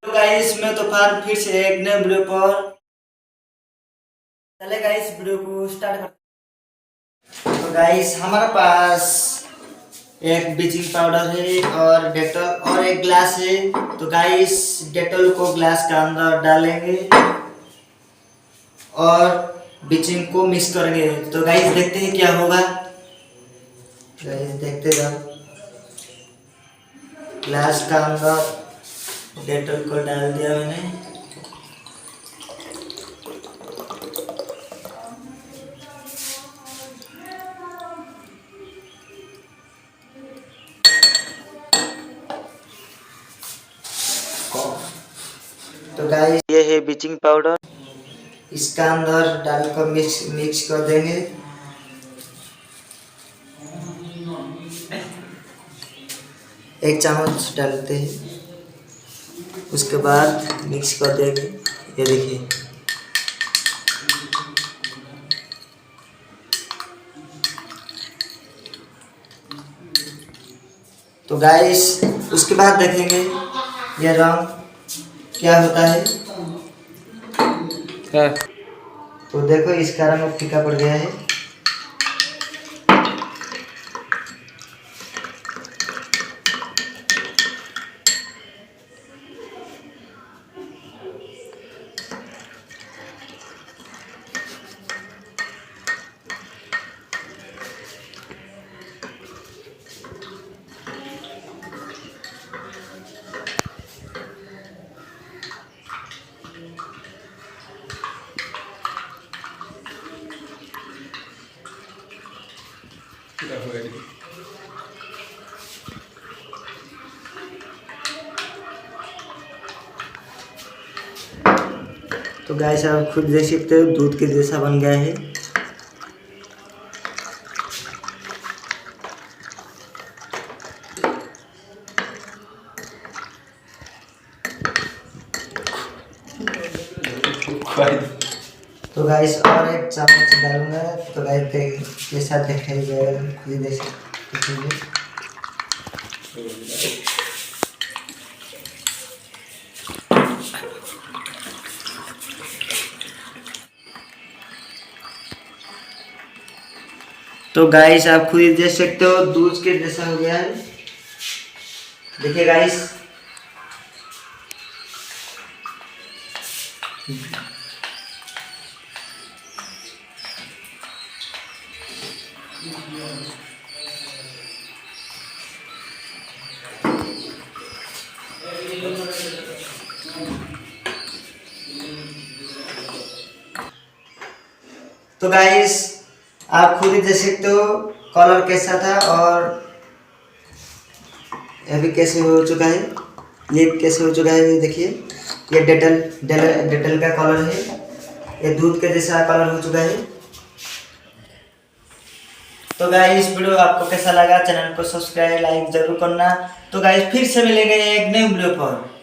तो गाइस मैं तूफान फिर से एक नए वीडियो पर चले गाइस वीडियो को स्टार्ट करते हैं। तो गाइस हमारे पास एक ब्लीचिंग पाउडर है और डेटॉल और एक ग्लास है। तो गाइस डेटॉल को ग्लास के अंदर डालेंगे और ब्लीचिंग को मिक्स करेंगे। तो गाइस देखते हैं क्या होगा। गाइस देखते जाओ, ग्लास का अंदर डेटॉल को डाल दिया मैंने। तो गाइस ये है ब्लीचिंग पाउडर, इसका अंदर डालकर मिक्स कर देंगे। एक चम्मच डालते हैं, उसके बाद मिक्स कर देंगे। ये देखिए, तो गाइस उसके बाद देखेंगे ये रंग क्या होता है। तो देखो इसका रंग फीका पड़ गया है। तो गाइस आप खुद देख सकते हो दूध के जैसा बन गया है। तो गाइस और एक चम्मच डालूंगा। तो गाइस कैसा दिखाई देगा खुद ही देख सकते हो। तो गाइस आप खुद ही देख सकते हो दूध के जैसा हो गया है। देखिए गाइस, तो गाइस आप खुद ही देख सकते हो कलर कैसा था और अभी कैसे हो चुका है। ये कैसे हो चुका है, ये देखिए, ये डेटल का कलर है। ये दूध के जैसा कलर हो चुका है। तो गाइस वीडियो आपको कैसा लगा, चैनल को सब्सक्राइब लाइक जरूर करना। तो गाइस फिर से मिलेंगे एक नए वीडियो पर।